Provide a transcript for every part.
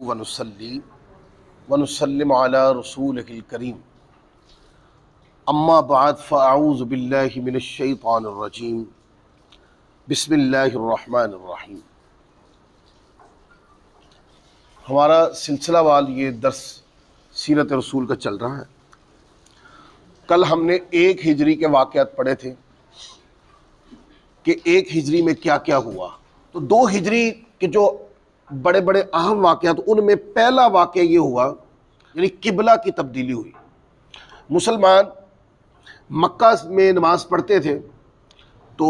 वनुसल्ली वनुसल्लिम अला रसूलिहिल करीम अम्मा बाद फ़अऊज़ु बिल्लाहि मिनश शैतानिर रजीम बिस्मिल्लाहिर रहमानिर रहीम। हमारा सिलसिलावार ये दर्स सीरत रसूल का चल रहा है। कल हमने 1 हिजरी के वाक़यात पढ़े थे कि 1 हिजरी में क्या क्या हुआ। तो 2 हिजरी के जो बड़े बड़े अहम वाक़यात, उनमें पहला वाक़या ये हुआ, यानी किबला की तब्दीली हुई। मुसलमान मक्का में नमाज़ पढ़ते थे तो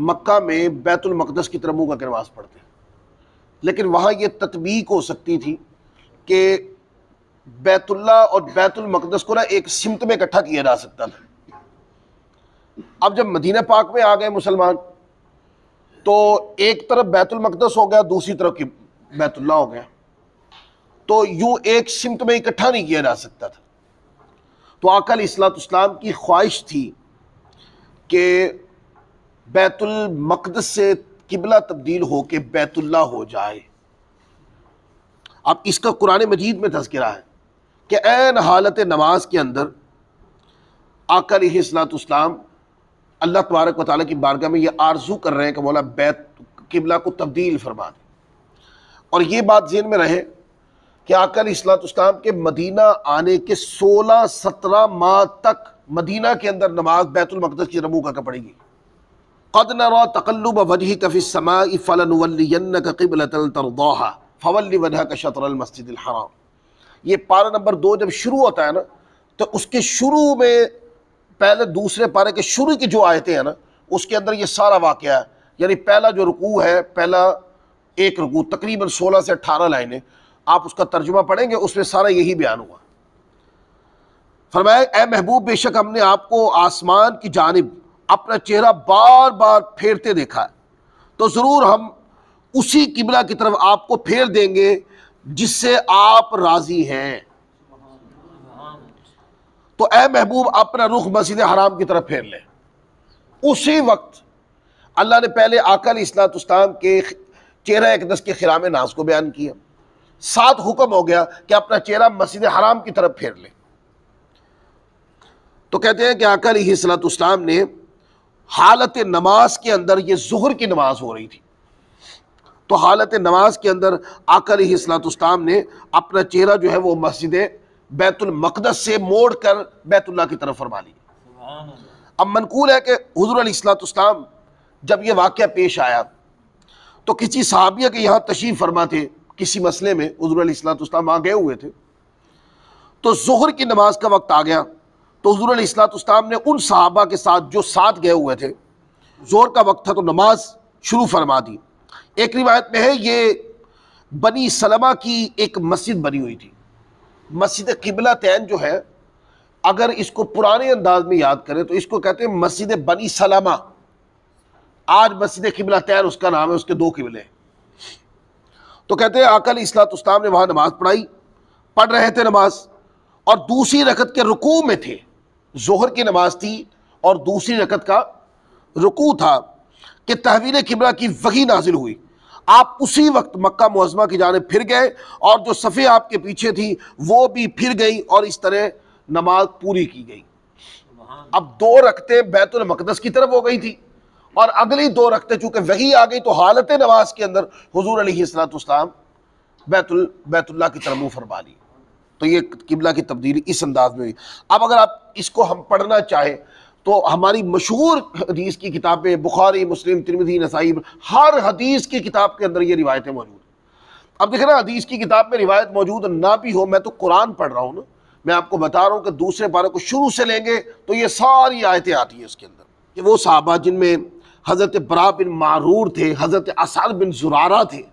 मक्का में बैतुल मक़दस की तरफ मुँह करके नमाज़ पढ़ते, लेकिन वहाँ ये तत्बीक हो सकती थी कि बैतुल्लाह और बैतुल मक़दस को ना एक सिमत में इकट्ठा किया जा सकता था। अब जब मदीना पाक में आ गए मुसलमान तो एक तरफ बैतुल मक़दस हो गया, दूसरी तरफ की बैतुल्लाह हो गया, तो यूं एक सिमत में इकट्ठा नहीं किया जा सकता था। तो आका अलैहिस्सलाम की ख्वाहिश थी कि बैतुल मक़दस से किबला तब्दील हो के बैतुल्लाह हो जाए। अब इसका कुरान मजीद में तज़किरा है कि ऐन हालत नमाज के अंदर आका अलैहिस्सलाम अल्लाह तबारक व तआला की बारगाह में ये आरजू कर रहे हैं कि मौला बैत किबला को तब्दील फरमा दे। और ये बात ज़हन में रहे कि आका अलैहिस्सलाम के मदीना आने के 16-17 माह तक मदीना के अंदर नमाज बैतुल मक़दस की रमू करके पड़ेगी। क़द नरा तक़ल्लुब वजहिक फ़िस समाई फ़लनुवल्लियन्नक क़िबलतन तर्दाहा फ़वल्लि वजहक शत्रल मस्जिदिल हराम। ये पारा नंबर 2 जब शुरू होता है ना, तो उसके शुरू में पहले दूसरे पारे के शुरू की जो आयतें हैं ना, उसके अंदर ये सारा वाक़या है। यानी पहला जो रुकू है, पहला एक रुकू तकरीबन 16 से 18 लाइनें, आप उसका तर्जुमा पढ़ेंगे, उसमें सारा यही बयान हुआ। फरमाया, ए महबूब, बेशक हमने आपको आसमान की जानिब अपना चेहरा बार बार फेरते देखा है, तो ज़रूर हम उसी किबला की तरफ आपको फेर देंगे जिससे आप राज़ी हैं। तो ए महबूब, अपना रुख मस्जिद हराम की तरफ फेर ले। उसी वक्त अल्लाह ने पहले आका अलैहिस्सलाम के चेहरा अक़दस के खिराम नाज को बयान किया, साथ हुक्म हो गया कि अपना चेहरा मस्जिद हराम की तरफ फेर ले। तो कहते हैं कि आका अलैहिस्सलाम ने हालत नमाज के अंदर, ये ज़ुहर की नमाज हो रही थी, तो हालत नमाज के अंदर आका अलैहिस्सलाम ने अपना चेहरा जो है वो मस्जिद बैतुल मक़दस से मोड़ कर बैतुल्लाह की तरफ फरमा लिया। अब मनकूल है कि हुज़ूर अलैहिस्सलाम जब ये वाक़या पेश आया तो किसी सहाबिया के यहाँ तशरीफ़ फरमा थे, किसी मसले में हुज़ूर अलैहिस्सलाम वहाँ गए हुए थे, तो ज़ुहर की नमाज का वक्त आ गया, तो हुज़ूर अलैहिस्सलाम ने उन सहाबा के साथ जो साथ गए हुए थे, ज़ोहर का वक्त था तो नमाज शुरू फरमा दी। एक रिवायत में है ये बनी सलमा की एक मस्जिद बनी हुई थी। मस्जिद किबला तैन जो है, अगर इसको पुराने अंदाज में याद करें तो इसको कहते हैं मस्जिद बनी सलमा। आज मस्जिद किबला तैन उसका नाम है, उसके 2 किबले। तो कहते हैं आका अलैहिस्सलाम ने वहाँ नमाज पढ़ रहे थे नमाज, और दूसरी रकत के रुकू में थे। ज़ोहर की नमाज थी और दूसरी रकत का रुकू था कि तहवील किबला की वही नाजिल हुई। आप उसी वक्त मक्का मुअज़्ज़मा की जानिब फिर गए और जो सफ़े आपके पीछे थी वो भी फिर गई, और इस तरह नमाज पूरी की गई। अब 2 रकतें बैतुल मक़दस की तरफ हो गई थी और अगली 2 रकतें चूँकि वही आ गई, तो हालत नमाज के अंदर हुज़ूर अलैहिस्सलाम बैतुल्लाह की तरफ मुँह फरमा ली। तो ये किबला की तब्दीली इस अंदाज में हुई। अब अगर आप इसको हम पढ़ना चाहें तो हमारी मशहूर हदीस की किताबें, बुखारी, मुस्लिम, तिरमिज़ी, नसाई, हर हदीस की किताब के अंदर ये रिवायतें मौजूद। अब देखें ना, हदीस की किताब में रिवायत मौजूद ना भी हो, मैं तो कुरान पढ़ रहा हूँ ना, मैं आपको बता रहा हूँ कि दूसरे पारे को शुरू से लेंगे तो ये सारी आयतें आती हैं उसके अंदर। कि वो सहाबा जिनमें हज़रत बरा बिन मारूर थे, हज़रत असद बिन ज़ुरारा थे,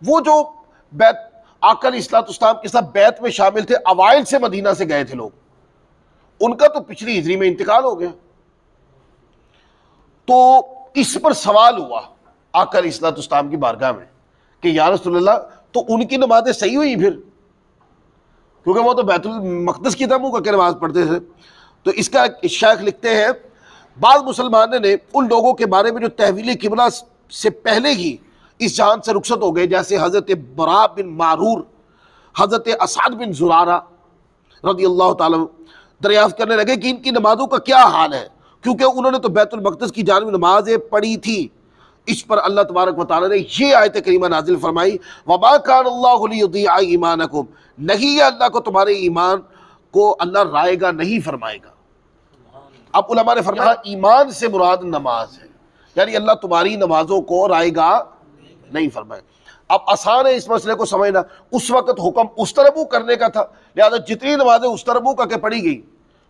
वो जो बैत आका अलैहिस्सलाम के साथ बैत में शामिल थे, अवाइल से मदीना से गए थे लोग, उनका तो पिछली हिजरी में इंतकाल हो गया। तो इस पर सवाल हुआ आका अलैहिस्सलाम की बारगाह में कि या रसूलल्लाह, तो उनकी नमाजें सही हुई फिर, क्योंकि वो तो बैतुल मक़दस की तरफ मुँह करके नमाज पढ़ते थे। तो इसका शेख लिखते हैं, बाद मुसलमानों ने उन लोगों के बारे में जो तहवील किबला से पहले ही इस जहान से रुखसत हो गए, जैसे हज़रत बरा बिन मारूर, हज़रत असद बिन ज़ुरारा रज़ी अल्लाह ताला दरियाफ्त करने लगे कि इनकी नमाज़ों का क्या हाल है, क्योंकि उन्होंने तो बैतुल मक़दस की जानिब नमाज़ें पढ़ी थी। इस पर अल्लाह तबारक व तआला ने ये आयत करीमा नाजिल फरमाई, वमा कान अल्लाहु लियुदिअ ईमानकुम, नहीं है अल्लाह को तुम्हारे ईमान को अल्लाह राएगा नहीं फरमाएगा। अब उलमा ने फरमाया ईमान से मुराद नमाज है, यानी अल्लाह तुम्हारी नमाजों को राएगा नहीं फरमाए। अब आसान है इस मसले को समझना। उस वक्त हुक्म उस तरबू करने का था, लिहाजा जितनी नमाजें उस तरबू करके पढ़ी गई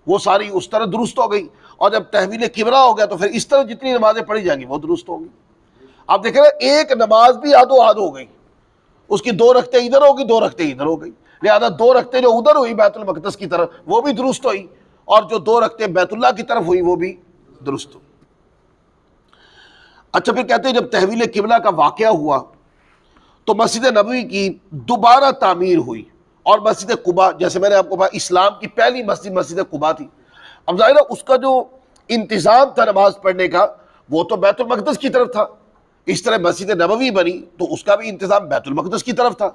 वो सारी उस तरह दुरुस्त हो गई, और जब तहवील किबरा हो गया तो फिर इस तरह जितनी नमाजें पढ़ी जाएंगी वो दुरुस्त होंगी। आप देखें ना, एक नमाज भी आधो आध हो गई, उसकी 2 रखते इधर होगी 2 रखते इधर हो गई, लिहाजा 2 रखते जो उधर हुई बैतुल मक़दस की तरफ वो भी दुरुस्त हुई, और जो 2 रखते बैतुल्लाह की तरफ हुई वो भी दुरुस्त हुई। अच्छा, फिर कहते हैं जब तहवील किबला का वाक़या हुआ तो मस्जिद नबवी की दोबारा तामीर हुई, और मस्जिद कुबा, जैसे मैंने आपको कहा इस्लाम की पहली मस्जिद मस्जिद कुबा थी। अब ज़ाहिर है उसका जो इंतज़ाम था नमाज पढ़ने का वो तो बैतुल मक़दस की तरफ था। इस तरह मस्जिद नबवी बनी तो उसका भी इंतज़ाम बैतुल मक़दस की तरफ था।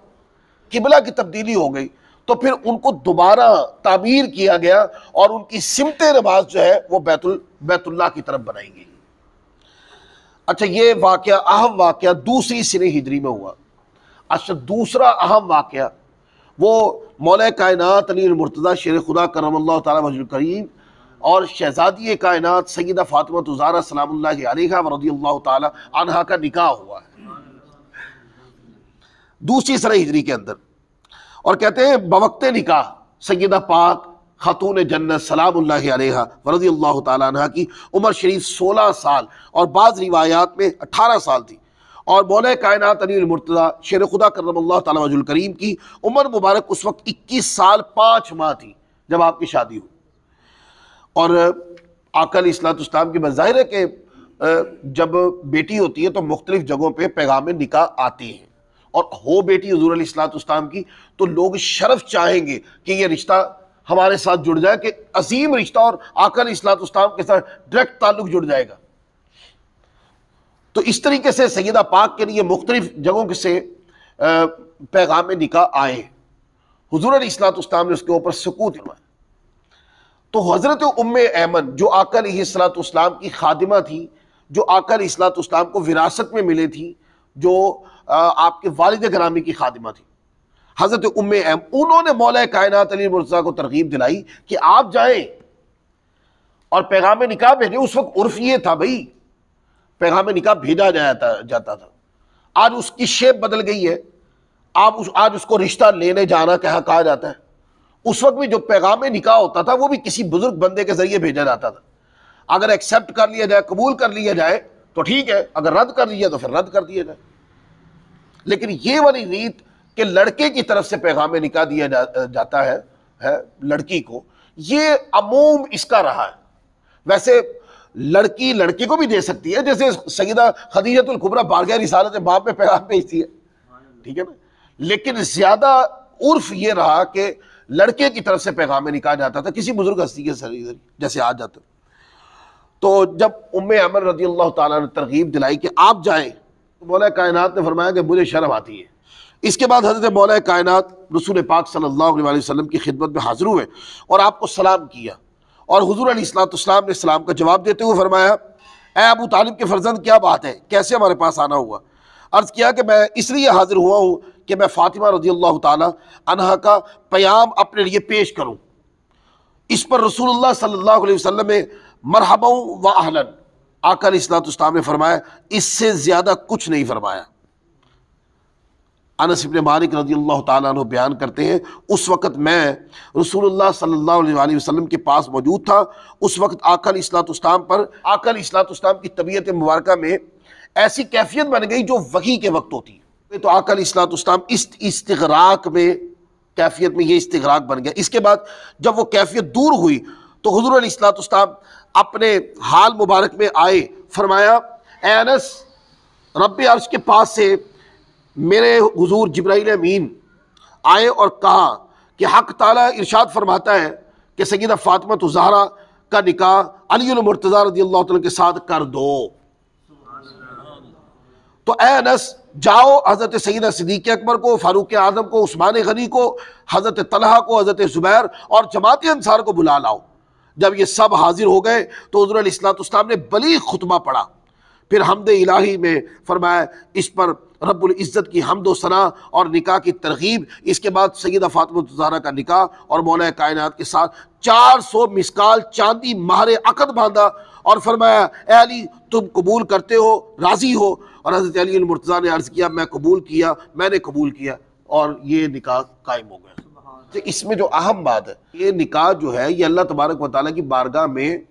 किबला की तब्दीली हो गई तो फिर उनको दोबारा तामीर किया गया और उनकी सिमत नमाज जो है वो बैतुल्लाह की तरफ बनाई गई। अच्छा, ये वाक़या अहम वाक़या दूसरी सिने हिजरी में हुआ। अच्छा, दूसरा अहम वाक़या वो मौला कायनात अली मुर्तज़ा शेर खुदा करमल्लाहु तआला वजहुल करीम और शहज़ादी कायनात सय्यदा फ़ातिमा ज़हरा सलामुल्लाहि अलैहा व रज़ियल्लाहु तआला अन्हा का निकाह हुआ है दूसरी सने हिजरी के अंदर। और कहते हैं बवक्ते निकाह सय्यदा पाक खातून जन्नत सलामुल्लाहि अलैहा व रज़ियल्लाहु तआला अन्हा की उम्र शरीफ 16 साल और बाज़ रिवायात में 18 साल थी, और मौला कायनात अली मुर्तज़ा शेर खुदा करमल्लाहु तआला वजहुल करीम की उम्र मुबारक उस वक्त 21 साल 5 माह थी जब आपकी शादी हुई। और आका अलैहिस्सलाम की बज़ाहिर है कि जब बेटी होती है तो मुख्तलिफ जगहों पे पैगाम निकाह आते हैं, और हो बेटी हुज़ूर अलैहिस्सलाम की तो लोग शर्फ चाहेंगे कि ये रिश्ता हमारे साथ जुड़ जाए, कि अजीम रिश्ता और आका अलैहिस्सलाम के साथ डायरेक्ट ताल्लुक जुड़ जाएगा। तो इस तरीके से सैयदा पाक के लिए मुख्तलिफ जगहों से पैगाम निकाह आए। हुज़ूर अलैहिस्सलाम ने उसके ऊपर सुकूत फरमाया। तो हज़रत उम्मे ऐमन जो आका अलैहिस्सलाम की खादिमा थी, जो आका अलैहिस्सलाम को विरासत में मिले थी, जो आपके वालिद गिरामी की खादिमा थी, हज़रत उम्मे ऐमन, उन्होंने मौला कायनात अली मुर्तज़ा को तरगीब दिलाई कि आप जाएं और पैगाम निकाह भेजें। उस वक्त उर्फ ये था भाई, पैगाम निकाह भेजा जाता था। आज उसकी शेप बदल गई है, आज उसको रिश्ता लेने जाना कहा जाता है। उस वक्त भी जो पैगाम निकाह होता था वो भी किसी बुजुर्ग बंदे के जरिए भेजा जाता था। अगर एक्सेप्ट कर लिया जाए, कबूल कर लिया जाए तो ठीक है, अगर रद्द कर लिया तो फिर रद्द कर दिया जाए। लेकिन ये वाली रीत कि लड़के की तरफ से पैगाम निकाह दिया जाता है लड़की को, ये अमूम इसका रहा है। वैसे लड़की लड़के को भी दे सकती है, जैसे सय्यदा खदीजतुल कुबरा बारगाह रिसालत बाप में पैगाम भेजती है, ठीक है ना। लेकिन ज्यादा उर्फ ये रहा कि लड़के की तरफ से पैगाम निकाह जाता था किसी बुजुर्ग हस्ती के जरिए, जैसे आज जाता। तो जब उम्मे अमर रज़ियल्लाहु ताला ने तरगीब दिलाई कि आप जाएं, तो मौला कायनात ने फरमाया कि मुझे शर्म आती है। इसके बाद हज़रत मौला कायनात रसूल पाक सल्लल्लाहु अलैहि वसल्लम की खिदमत में हाजिर हुए और आपको सलाम किया, और हुज़ूर अलैहिस्सलाम ने सलाम का जवाब देते हुए फरमाया, ए अबू तालिब के फर्जंद, क्या बात है, कैसे हमारे पास आना हुआ। अर्ज़ किया कि मैं इसलिए हाजिर हुआ हूँ कि मैं फ़ातिमा रज़ियल्लाहु ताला अन्हा का प्याम अपने लिए पेश करूँ। इस पर रसूलुल्लाह सल्लल्लाहु अलैहि वसल्लम ने मरहबा व अहलन, आका अलैहिस्सलाम ने फरमाया, इससे ज़्यादा कुछ नहीं फरमाया। अनस इब्न मालिक रज़ियल्लाहु ताला अन्हु बयान करते हैं, उस वक़्त मैं रसूलुल्लाह सल्लल्लाहु अलैहि वसल्लम के पास मौजूद था। उस वक्त आका अलैहिस्सलाम की तबीयत मुबारका में ऐसी कैफियत बन गई जो वही के वक्त होती है। तो आका अलैहिस्सलाम इस इस्तिग़राक़ में, कैफियत में ये इस्तिग़राक़ बन गया। इसके बाद जब वो कैफियत दूर हुई तो हुज़ूर अलैहिस्सलाम अपने हाल मुबारक में आए, फरमाया, ए अनस, रब्बे अर्श के पास से मेरे हुजूर जिब्राइल अमीन आए और कहा कि हक़ ताला इरशाद फरमाता है कि सय्यदा फ़ातिमा ज़हरा का निकाह अली मुर्तज़ा रज़ियल्लाहु तआला के साथ कर दो। तो ए अनस, जाओ हजरत सईदा सिद्दीक़ अकबर को, फारूक आजम को, उस्मान गनी को, हजरत तलहा को, हजरत जुबैर और जमात अंसार को बुला लाओ। जब ये सब हाजिर हो गए तो हुज़ूर अलैहिस्सलाम ने बलीग़ खुतबा पढ़ा। फिर हमद इलाही में फरमाया इस पर रब्बुल इज़्ज़त की हम्द व सना और निकाह की तरगीब। इसके बाद सैयदा फातिमा ज़हरा का निकाह और मौला कायनात के साथ 400 मिसकाल चांदी महर अक़द बांधा और फरमाया ए अली तुम कबूल करते हो, राज़ी हो? और हज़रत अली मुर्तज़ा ने अर्ज़ किया मैं कबूल किया, मैंने कबूल किया, और ये निकाह कायम हो गया। तो इसमें जो अहम बात है, ये निकाह जो है ये अल्लाह तबारक व तआला की बारगाह में,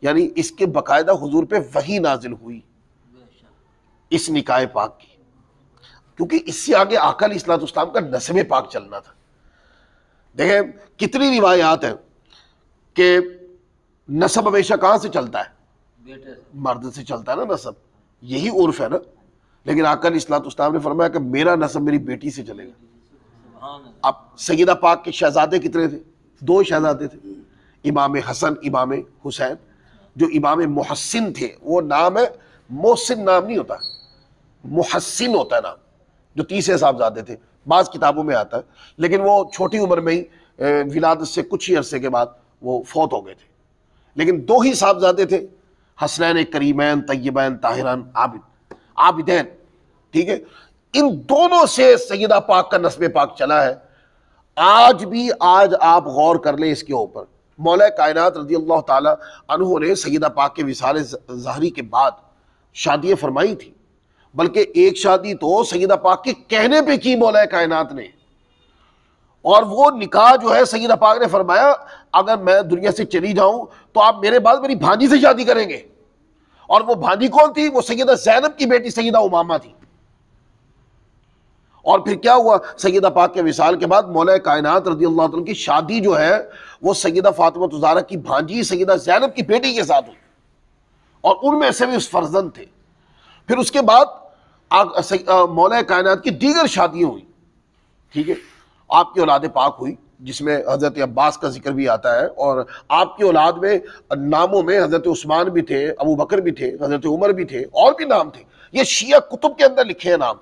यानी इसके बाकायदा हुजूर पे वही नाजिल हुई इस निकाह पाक की, क्योंकि इससे आगे आका अलैहिस्सलाम का नस्ब पाक चलना था। देखें कितनी रिवायात है कि नस्ब हमेशा कहाँ से चलता है? मर्द से चलता है ना नस्ब, यही उर्फ है ना। लेकिन आका अलैहिस्सलाम ने फरमाया कि मेरा नस्ब मेरी बेटी से चलेगा। अब सैयदा पाक के शहजादे कितने थे? 2 शहजादे थे, इमाम हसन, इमाम हुसैन। जो इमाम मुहस्सिन थे, वो नाम है, मोहसिन नाम नहीं होता, मुहस्सिन होता है नाम, जो 30 साहबजादे थे, बाज़ किताबों में आता है। लेकिन वो छोटी उम्र में ही विलादत से कुछ ही अरसे के बाद वो फौत हो गए थे। लेकिन 2 ही साहबजादे थे, हसनैन करीमैन तय्यबैन ताहिरान आबिदैन, ठीक है। इन दोनों से सैयदा पाक का नस्ब पाक चला है। आज भी, आज आप गौर कर लें इसके ऊपर, मौला कायनात रज़ी अल्लाह ताला अन्हु ने सैयदा पाक के विसाल ज़हरी के बाद शादियाँ फरमाई थी, बल्कि एक शादी तो सैयदा पाक के कहने पे की मौला कायनात ने। और वो निकाह जो है सैयदा पाक ने फरमाया अगर मैं दुनिया से चली जाऊं तो आप मेरे बाद मेरी भांजी से शादी करेंगे। और वो भांजी कौन थी? वो सैयदा ज़ैनब की बेटी सैयदा उमामा थी। और फिर क्या हुआ? सैयदा पाक के विसाल के बाद मौला कायनात रज़ी अल्लाह तआला की शादी जो है वो सैयदा फातिमा ज़हरा की भांजी सैयदा ज़ैनब की बेटी के साथ हुई, और उनमें से भी उस फर्जंद थे। फिर उसके बाद मौला कायनात की दीगर शादियाँ हुई, ठीक है। आपकी औलाद पाक हुई जिसमें हज़रत अब्बास का जिक्र भी आता है, और आपकी औलाद में नामों में हज़रत उस्मान भी थे, अबू बकर भी थे, हज़रत उमर भी थे, और भी नाम थे। ये शिया कुतुब के अंदर लिखे हैं नाम,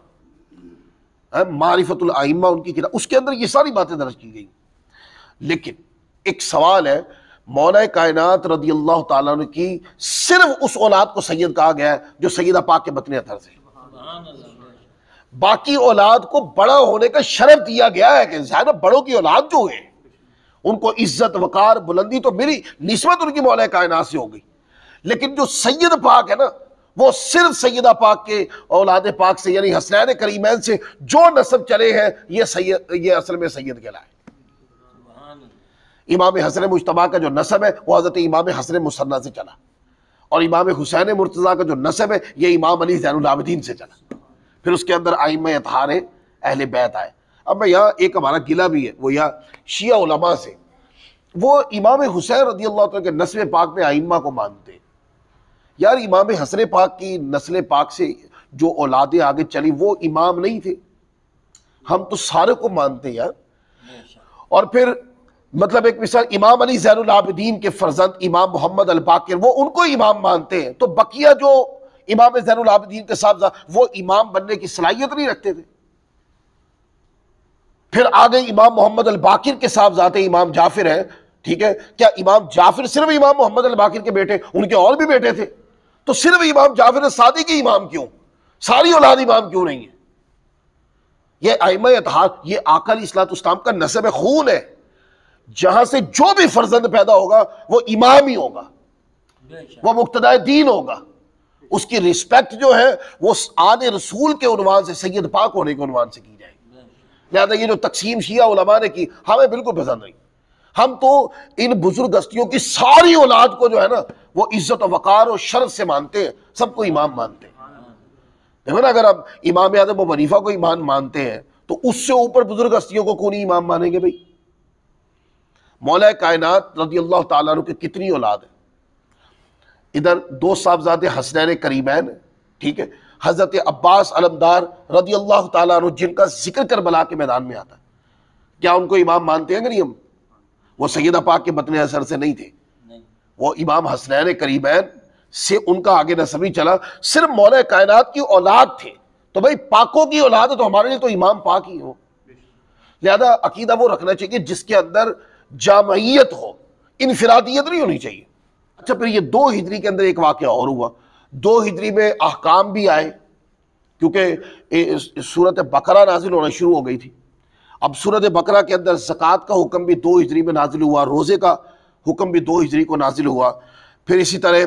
मारिफतुल आइम्मा उनकी किताब, उसके अंदर ये सारी बातें दर्ज की गई। लेकिन एक सवाल है, मौला कायनात रज़ी अल्लाह ताला अन्हु की सिर्फ उस औलाद को सैयद कहा गया है जो सैयदा पाक के बतन अतर से। बाकी औलाद को बड़ा होने का शरफ दिया गया है कि ज़ैनब बड़ों की औलाद जो है उनको इज्जत वकार बुलंदी तो मेरी निस्बत उनकी मौला कायनात से हो गई। लेकिन जो सैयद पाक है ना, वो सिर्फ सैयदा पाक के औलाद पाक से, यानी हसनैन करीमैन से जो नस्ब चले हैं, ये असल में सैयद कहलाए। इमाम हसन मुज्तबा का जो नस्ब है वो हज़रत इमाम हसन मुसन्ना से चला, और इमाम हुसैन मुर्तज़ा का जो नस्ब है ये इमाम अली ज़ैनुल आबिदीन से चला। फिर उसके अंदर आइम्मा अतहार अहले बैत आए। अब मैं यहाँ एक हमारा गिला भी है, वो यहाँ शिया उलमा से, वो इमाम हुसैन रज़ी अल्लाह तआला के नस्ब पाक में आइम्मा को मानते। यार इमाम हसन पाक की नस्ल पाक से जो औलादें आगे चली वो इमाम नहीं थे, हम तो सारे को मानते यार। और फिर मतलब एक मिसाल, इमाम अली ज़ैनुल आबिदीन के फर्जंद इमाम मोहम्मद अल बाकिर, वो उनको इमाम मानते हैं। तो बकिया जो इमाम ज़ैनुल आबिदीन के साथ वो इमाम बनने की सलाहियत नहीं रखते थे। फिर आगे इमाम मोहम्मद अल बाकिर के साहबजादे इमाम जाफिर है, ठीक है। क्या इमाम जाफिर सिर्फ इमाम मोहम्मद अल बाकिर के बेटे? उनके और भी बेटे थे, तो सिर्फ इमाम जाफिर सादी के इमाम क्यों? सारी औलाद इमाम क्यों नहीं है? ये आइम्मा अतहार, ये आका अलैहिस्सलाम का नस्ब खून है, जहां से जो भी फर्जंद पैदा होगा वो इमाम ही होगा, वो मुक्तदाए दीन होगा। उसकी रिस्पेक्ट जो है वो आने रसूल के उन्वान से, सैयद पाक होने के उन्वान से की जाएगी। लिहाजा ये जो तकसीम शिया उलमा ने की हमें बिल्कुल पसंद नहीं। हम तो इन बुजुर्ग हस्तियों की सारी औलाद को जो है ना वो इज्जत और वकार और शर्फ से मानते हैं, सबको इमाम मानते हैं। देखो ना, अगर हम इमाम आज़म अबू हनीफा को इमाम मानते हैं तो उससे ऊपर बुजुर्ग हस्तियों को कौन इमाम मानेंगे भाई? मौला कायनात रज़ी अल्लाह ताला अन्हु की कितनी औलाद है? इधर 2 साहबजादे हसनैन करीमैन, ठीक है, हजरत अब्बास अलमदार रज़ी अल्लाह ताला अन्हु जिनका जिक्र करबला के मैदान में आता है, क्या उनको इमाम मानते हैं कि नहीं हम? वो सैयदा पाक के बतन असर से नहीं थे, वो इमाम हसनैन करीमैन से उनका आगे नस्ब नहीं चला। सिर्फ मौला कायनात की औलाद थे तो भाई पाकों की औलाद है तो हमारे लिए तो इमाम पाक ही हो। लिहाजा अकीदा वो रखना चाहिए जिसके अंदर जामयियत हो, इनफिरादियत नहीं होनी चाहिए। अच्छा, फिर ये 2 हिजरी के अंदर एक वाक़या और हुआ। 2 हिजरी में अहकाम भी आए, क्योंकि सूरत बकरा नाजिल होना शुरू हो गई थी। अब सूरत बकरा के अंदर ज़कात का हुक्म भी 2 हिजरी में नाजिल हुआ, रोज़े का हुक्म भी 2 हिजरी को नाजिल हुआ। फिर इसी तरह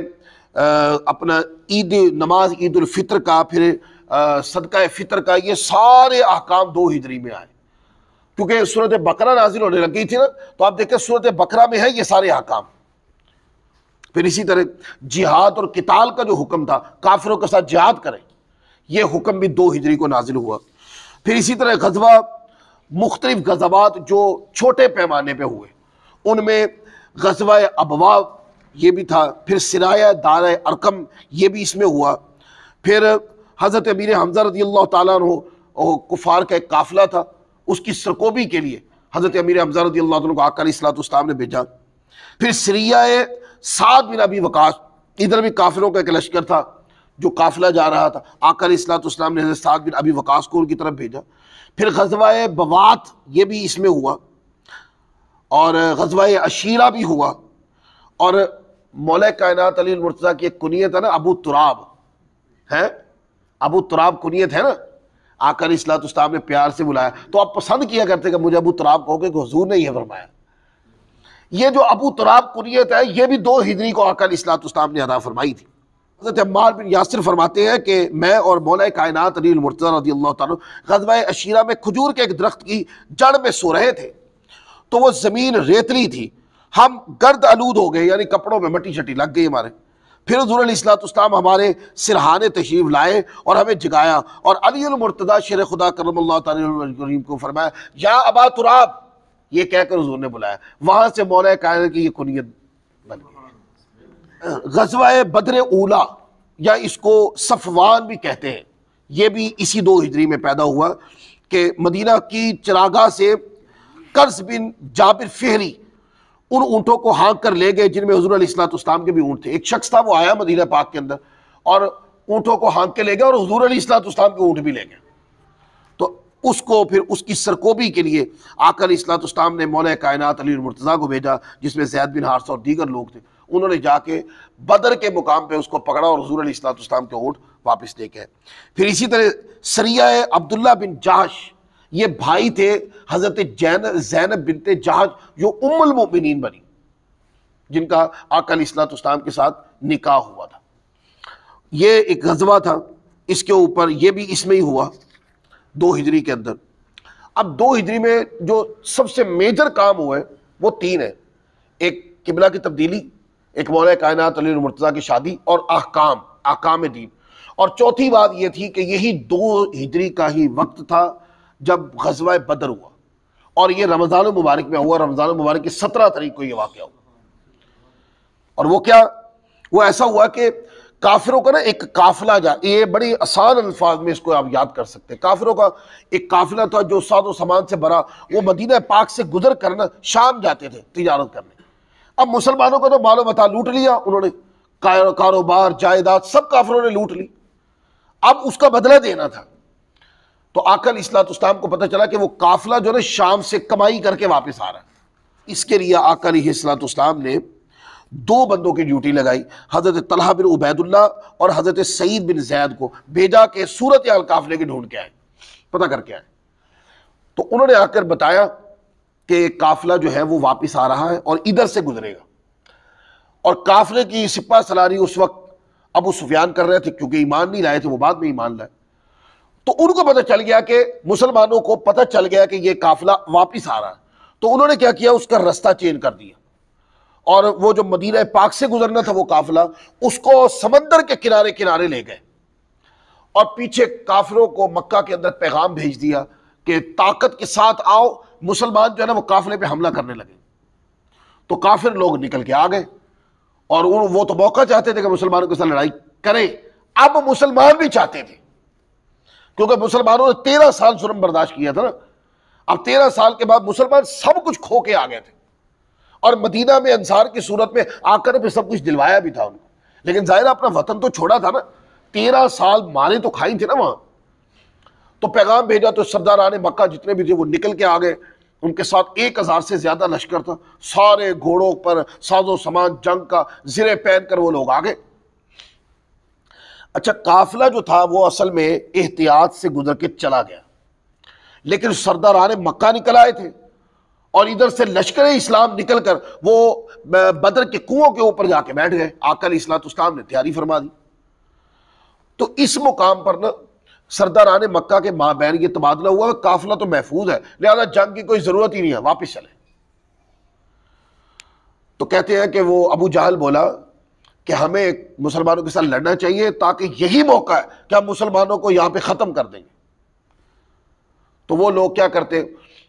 अपना ईद नमाज, ईद उल फित्र का, फिर सदका फित्र का, ये सारे अहकाम 2 हिजरी में आए, क्योंकि सूरत बकरा नाजिल होने लग गई थी ना। तो आप देखें सूरत बकरा में है ये सारे अहकाम। फिर इसी तरह जिहाद और किताल का जो हुक्म था, काफिरों के साथ जिहाद करें, ये हुक्म भी 2 हिजरी को नाजिल हुआ। फिर इसी तरह गज़वा, मुख्तलिफ गज़वात जो छोटे पैमाने पे हुए, उनमें गज़वा अबवा ये भी था। फिर सिराया दार अरकम ये भी इसमें हुआ। फिर हज़रत अमीर हमज़ा रज़ियल्लाहु ताला अन्हु कुफ़ार का एक काफ़िला था, उसकी सरकोबी के लिए हज़रत अमीर हमज़ा रज़ियल्लाहु अन्हु को आका अलैहिस्सलाम ने भेजा। फिर सिरिया साद बिन अबी वक़ास, इधर भी काफिरों का एक लश्कर था जो काफिला जा रहा था। आका अलैहिस्सलाम ने साद बिन अबी वक़ास को उनकी तरफ भेजा। फिर ग़ज़वा बवात ये भी इसमें हुआ, और ग़ज़वा अशीरा भी हुआ। और मौला कायनात अली मुर्तज़ा की एक कुनियत है ना, अबू तुराब है, अबू तुराब कुनियत है ना। आका अलैहिस्सलाम ने प्यार से बुलाया तो आप पसंद किया करते कि मुझे अबू तुराब कहोगे, कि हुज़ूर ने यह फरमाया। ये जो अबू तुराब कुनियत है ये भी 2 हिजरी को आका अलैहिस्सलाम ने अदा फरमाई थी। हज़रत अम्मार बिन यासिर फरमाते हैं कि मैं और मौला कायनात अली मुर्तज़ा रज़ियल्लाहु ताला ग़ज़वा अशीरा में खजूर के एक दरख्त की जड़ में सो रहे थे, तो वो ज़मीन रेतली थी, हम गर्द आलूद हो गए, यानी कपड़ों में मट्टी शट्टी लग गई हमारे। फिर हुज़ूर अलैहिस्सलाम हमारे सिरहाने तशरीफ़ लाए और हमें जगाया, और अली मुर्तज़ा शेर खुदा करमल्लाहु ताला वजहहु को फरमाया, या अबा तुराब, ये कहकर हुज़ूर ने बुलाया। वहां से मौला कायनात की ये कुनियत बन गई। ग़ज़वा बदर ऊला, या इसको सफ़वान भी कहते हैं, ये भी इसी 2 हिजरी में पैदा हुआ कि मदीना की चरागाह से कर्ज़ बिन जाबिर फ़िहरी उन ऊँटों को हाँक कर ले गए जिनमें हुज़ूर अलैहिस्सलाम के भी ऊँट थे। एक शख्स था, वो आया मदीना पाक के अंदर और ऊँटों को हाँक के ले गया, और हुज़ूर अलैहिस्सलाम के ऊँट भी ले गए। तो उसको फिर उसकी सरकोबी के लिए आका अलैहिस्सलाम ने मौला कायनात अली मुर्तज़ा को भेजा, जिसमें ज़ैद बिन हारिसा और दीगर लोग थे। उन्होंने जाके बदर के मुकाम पे उसको पकड़ा और हुज़ूर अलैहिस्सलाम के ऊँट वापस लेके आए। फिर इसी तरह सरिया अब्दुल्ला बिन जहश, ये भाई थे हज़रत ज़ैनब बिनते जहश जो उम्मुल मोमिनीन बनी, जिनका आका अलैहिस्सलाम के साथ निकाह हुआ था। ये एक गज़वा था, इसके ऊपर ये भी इसमें ही हुआ 2 हिजरी के अंदर। अब 2 हिजरी में जो सबसे मेजर काम हुआ है वो 3 है। एक किबला की तब्दीली, एक मौला कायनात अली मुर्तज़ा की शादी, और अहकाम दीन। और चौथी बात यह थी कि यही 2 हिजरी का ही वक्त था जब ग़ज़वा बदर हुआ, और ये रमज़ान मुबारक में हुआ। रमज़ान मुबारक की 17 तारीख को ये वाक़या हुआ। और वो क्या, वो ऐसा हुआ कि काफिरों का ना एक काफिला ये बड़ी आसान अल्फाज में इसको आप याद कर सकते हैं। काफिरों का एक काफिला था जो सादो सामान से भरा, वो मदीना पाक से गुजर कर ना शाम जाते थे तिजारत करने। अब मुसलमानों का तो मालो मता लूट लिया उन्होंने, कारोबार जायदाद सब काफिरों ने लूट ली। अब उसका बदला देना था। तो आका अलैहिस्सलाम को पता चला कि वो काफिला जो है शाम से कमाई करके वापस आ रहा है। इसके लिए आका अलैहिस्सलाम ने 2 बंदों की ड्यूटी लगाई, हज़रत तलहा बिन उबैदुल्लाह और हज़रत सईद बिन ज़ैद को भेजा कि सूरत हाल काफिले की ढूंढ के आए, पता करके आए। तो उन्होंने आकर बताया कि काफिला जो है वो वापस आ रहा है और इधर से गुजरेगा। और काफिले की सिपा सलारी उस वक्त अबू सुफियान कर रहे थे, क्योंकि ईमान नहीं लाए थे, वो बाद में ईमान लाए। तो उनको पता चल गया कि मुसलमानों को पता चल गया कि ये काफिला वापस आ रहा है। तो उन्होंने क्या किया, उसका रास्ता चेंज कर दिया, और वो जो मदीना पाक से गुजरना था वो काफिला, उसको समंदर के किनारे किनारे ले गए, और पीछे काफिरों को मक्का के अंदर पैगाम भेज दिया कि ताकत के साथ आओ। मुसलमान जो है ना वो काफिले पे हमला करने लगे। तो काफिर लोग निकल के आ गए, और वो तो मौका चाहते थे कि मुसलमानों के साथ लड़ाई करें। अब मुसलमान भी चाहते थे, क्योंकि मुसलमानों ने 13 साल जुल्म बर्दाश्त किया था ना। अब 13 साल के बाद मुसलमान सब कुछ खो के आ गए थे, और मदीना में अंसार की सूरत में आकर फिर सब कुछ दिलवाया भी था उनको। लेकिन जाहिर अपना वतन तो छोड़ा था ना, 13 साल मारे तो खाई थे ना वहां। तो पैगाम भेजा, तो सरदारान मक्का जितने भी थे वो निकल के आ गए। उनके साथ 1000 से ज्यादा लश्कर था, सारे घोड़ों पर साजो सामान जंग का जिरे पहन कर वो लोग आ गए। अच्छा, काफिला जो था वो असल में एहतियात से गुजर के चला गया, लेकिन सरदारान मक्का निकल आए थे और इधर से लश्कर इस्लाम निकलकर वो बदर के कुओं के ऊपर जाके बैठ गए। आका अलैहिस्सलाम ने तैयारी फरमा दी। तो इस मुकाम पर ना सरदारान मक्का के माबैन ये तबादला हुआ, काफिला तो महफूज है, लिहाजा जंग की कोई जरूरत ही नहीं है, वापस चले। तो कहते हैं कि वो अबू जहल बोला कि हमें मुसलमानों के साथ लड़ना चाहिए, ताकि यही मौका है कि हम मुसलमानों को यहां पे खत्म कर देंगे। तो वो लोग क्या करते,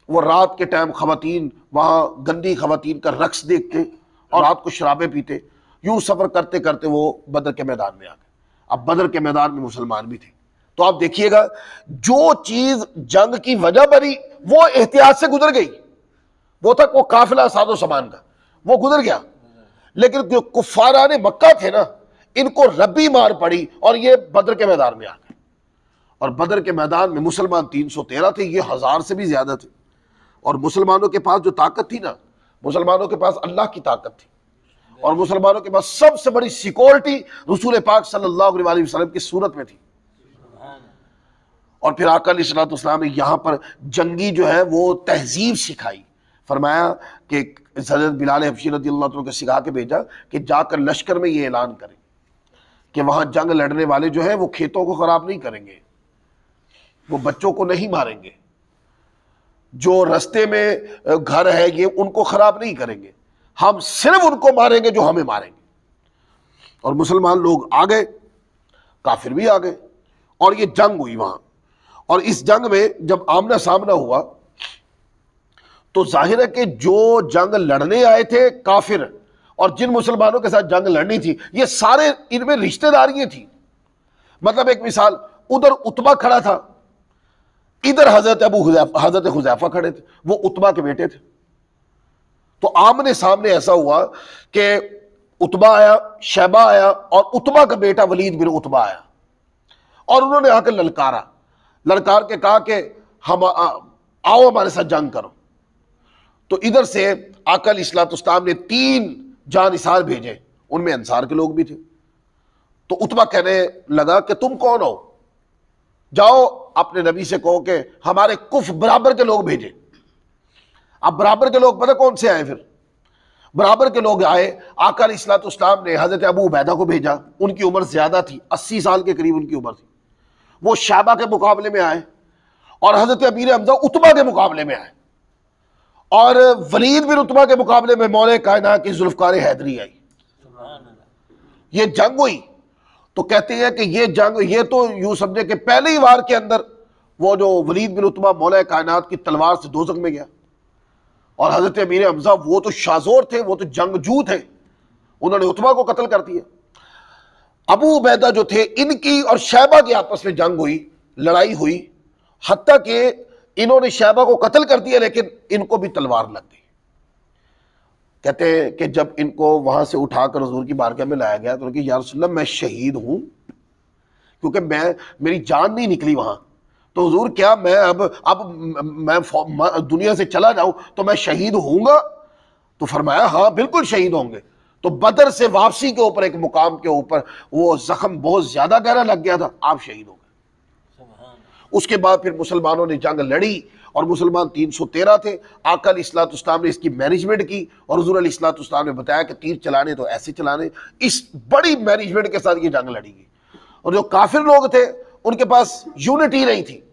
वो रात के टाइम खवातीन वहां गंदी खवातीन का रक्स देखते और रात को शराबें पीते। यूं सफर करते करते वो बदर के मैदान में आ गए। अब बदर के मैदान में मुसलमान भी थे। तो आप देखिएगा, जो चीज जंग की वजह बनी वो एहतियात से गुजर गई। वो था वो काफिला सादो सामान का, वो गुजर गया, लेकिन जो कुफाराने मक्का थे ना, इनको रब्बी मार पड़ी और ये बदर के मैदान में आ गए। और बदर के मैदान में मुसलमान 313 थे, ये 1000 से भी ज्यादा थे। और मुसलमानों के पास जो ताकत थी ना, मुसलमानों के पास अल्लाह की ताकत थी, और मुसलमानों के पास सबसे बड़ी सिक्योरिटी रसूल पाक सल्लल्लाहु अलैहि वसल्लम की सूरत में थी। और फिर आका अलैहिस्सलाम ने यहाँ पर जंगी जो है वो तहजीब सिखाई। फरमाया कि हज़रत बिलाल हबशी रज़ियल्लाहु अन्हु को सिखा के भेजा कि जाकर लश्कर में ये ऐलान करें कि वहाँ जंग लड़ने वाले जो है वो खेतों को ख़राब नहीं करेंगे, वो बच्चों को नहीं मारेंगे, जो रास्ते में घर है ये उनको ख़राब नहीं करेंगे, हम सिर्फ उनको मारेंगे जो हमें मारेंगे। और मुसलमान लोग आ गए, काफिर भी आ गए, और ये जंग हुई वहाँ। और इस जंग में जब आमना सामना हुआ तो जाहिर है कि जो जंग लड़ने आए थे काफिर और जिन मुसलमानों के साथ जंग लड़नी थी, ये सारे इनमें रिश्तेदारियां थी। मतलब एक मिसाल, उधर उतबा खड़ा था, इधर हजरत हुज़ैफा खड़े थे, वो उतबा के बेटे थे। तो आमने सामने ऐसा हुआ कि उतबा आया, शैबा आया, और उतबा का बेटा वलीद बिन उतबा आया, और उन्होंने आकर ललकार के कहा कि हम आओ हमारे साथ जंग करो। तो इधर से आका अलैहिस्सलाम ने 3 जानिसार भेजे, उनमें अंसार के लोग भी थे। तो उतबा कहने लगा कि तुम कौन हो, जाओ अपने नबी से कहो कि हमारे कुफ बराबर के लोग भेजे। अब बराबर के लोग पता कौन से आए, फिर बराबर के लोग आए। आका अलैहिस्सलाम ने हजरत अबू उबैदा को भेजा, उनकी उम्र ज्यादा थी, 80 साल के करीब उनकी उम्र थी, वो शाबा के मुकाबले में आए। और हजरत अमीर हमजा उतबा के मुकाबले में आए, और वलीद बिन उतबा के मुकाबले में मौले कायनात की जुल्फकार हैदरी आई। ये जंग हुई। तो कहते हैं कि ये जंग, ये तो यूं समझे कि पहले ही वार के अंदर वो जो वलीद बिन उतबा मौले कायनात की तलवार से दोज़ख में गया, और हजरत अमीर हमजा वो तो शाजोर थे, वो तो जंगजू थे, उन्होंने उतबा को कत्ल कर दिया। अबू उबैदा जो थे, इनकी और शैबा की आपस में जंग हुई, लड़ाई हुई, हत्ता कि इन्होंने शैबा को कत्ल कर दिया, लेकिन इनको भी तलवार लग गई। कहते हैं कि जब इनको वहां से उठाकर हुजूर की बारगाह में लाया गया तो उन्होंने कहा या रसूलल्लाह मैं शहीद हूं, क्योंकि मेरी जान नहीं निकली वहां। तो हुजूर क्या मैं मैं दुनिया से चला जाऊं तो मैं शहीद होऊंगा? तो फरमाया हाँ बिल्कुल शहीद होंगे। तो बदर से वापसी के ऊपर एक मुकाम के ऊपर वो जख्म बहुत ज्यादा गहरा लग गया था, आप शहीद हो गए। उसके बाद फिर मुसलमानों ने जंग लड़ी, और मुसलमान 313 थे। आका अलैहिस्सलाम ने इसकी मैनेजमेंट की, और हुजूर अलैहिस्सलाम ने बताया कि तीर चलाने तो ऐसे चलाने। इस बड़ी मैनेजमेंट के साथ ये जंग लड़ी गई। और जो काफिर लोग थे उनके पास यूनिटी नहीं थी,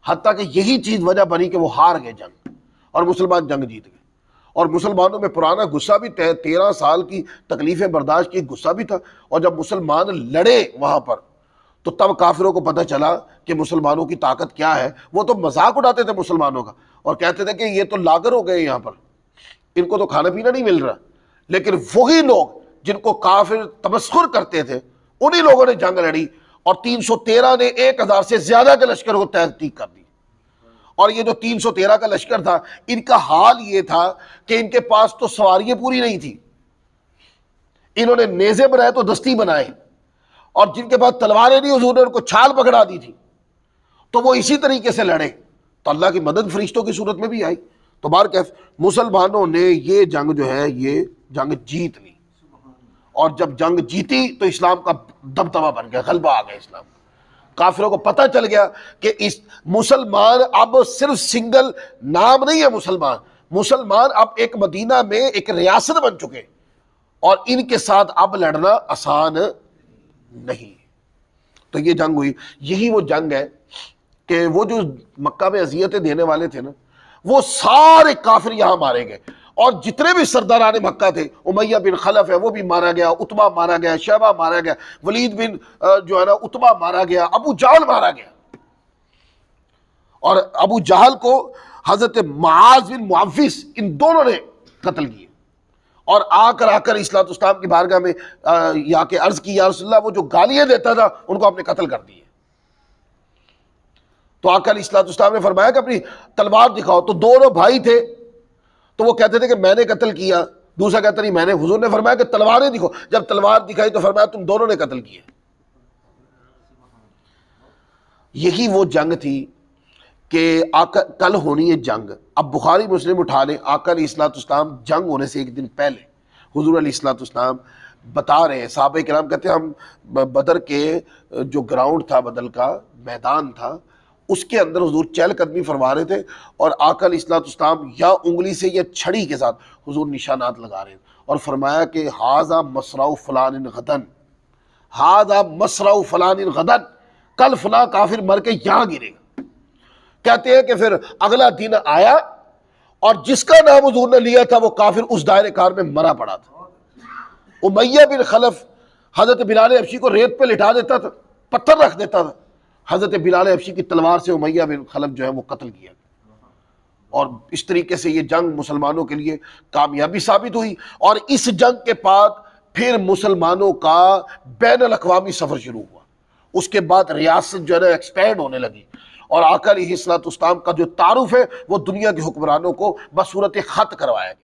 हत्ता कि यही चीज वजह बनी कि वो हार गए जंग, और मुसलमान जंग जीत गए। और मुसलमानों में पुराना गुस्सा भी 13 साल की तकलीफें बर्दाश्त की गुस्सा भी था। और जब मुसलमान लड़े वहां पर, तो तब काफिरों को पता चला कि मुसलमानों की ताकत क्या है। वो तो मजाक उड़ाते थे मुसलमानों का, और कहते थे कि ये तो लागर हो गए यहाँ पर, इनको तो खाना पीना नहीं मिल रहा। लेकिन वही लोग जिनको काफिर तमस्खुर करते थे, उन्हीं लोगों ने जंग लड़ी, और 313 ने 1000 से ज्यादा के लश्कर को तहकीक कर दी। और ये जो 313 का लश्कर था, इनका हाल ये था कि इनके पास तो सवारियां पूरी नहीं थी, इन्होंने नेज़े बनाए तो दस्ती बनाए, और जिनके पास तलवारें नहीं हुजूर ने उनको छाल पकड़ा दी थी। तो वो इसी तरीके से लड़े तो अल्लाह की मदद फरिश्तों की सूरत में भी आई। तो बार कैफ मुसलमानों ने ये जंग जो है ये जंग जीत ली, और जब जंग जीती तो इस्लाम का दबदबा बन गया, गलबा आ गया इस्लाम। काफिरों को पता चल गया कि इस मुसलमान अब सिर्फ सिंगल नाम नहीं है, मुसलमान मुसलमान अब एक मदीना में एक रियासत बन चुके, और इनके साथ अब लड़ना आसान नहीं। तो ये जंग हुई। यही वो जंग है कि वो जो मक्का में अजियतें देने वाले थे ना, वो सारे काफिर यहां मारे गए, और जितने भी सरदारान मक्का थे, उमैया बिन खलफ है वो भी मारा गया, उतबा मारा गया, शैबा मारा गया, वलीद बिन जो है ना उतबा मारा गया, अबू जहल मारा गया। और अबू जहल को हजरत मुआज बिन मुअव्विस इन दोनों ने कत्ल किए, और आकर इस्लाम की बारगाह में या के अर्ज की, या रसूलल्लाह, वो जो गालियां देता था उनको आपने कत्ल कर दिए। तो आकर इस्लाम ने फरमाया कि अपनी तलवार दिखाओ। तो दोनों भाई थे, तो वो कहते थे कि मैंने कत्ल किया, दूसरा कहता नहीं मैंने। हुजूर ने फरमाया कि तलवारें दिखो। जब तलवार दिखाई तो फरमाया तुम दोनों ने कत्ल किया। यही वो जंग थी कि आकर कल होनी है जंग। अब बुखारी मुस्लिम उठा लें, आकर इस्लाम जंग होने से एक दिन पहले हुजूर अलैहिस्सलाम बता रहे हैं, सहाबा किराम कहते हैं हम बदर के जो ग्राउंड था, बदर का मैदान था, उसके अंदर हुजूर चहलकदमी फरमा रहे थे, और आकर इस्लाम या उंगली से या छड़ी के साथ हुजूर निशानात लगा रहे थे, और फरमाया कि हाजा मसराउ फलान गदन, हाजा मसराउ फलान गदन, कल फला काफिर मर के यहां गिरेगा। कहते हैं कि फिर अगला दिन आया, और जिसका नाम हुजूर ने लिया था वो काफिर उस दायरे कार में मरा पड़ा था। उमैया बिन खलफ हजरत बिलाल हबशी को रेत पे लिटा देता था, पत्थर रख देता था। हजरत बिलाल हबशी की तलवार से उमैया बिन खलफ जो है वो कत्ल किया, और इस तरीके से ये जंग मुसलमानों के लिए कामयाबी साबित हुई। और इस जंग के बाद फिर मुसलमानों का बैन अल-अक़वामी सफर शुरू हुआ। उसके बाद रियासत जो है ना एक्सपैंड होने लगी, और आका अलैहिस्सलाम का जो तारुफ है वो दुनिया के हुक्मरानों को बसूरत खत करवाया गया।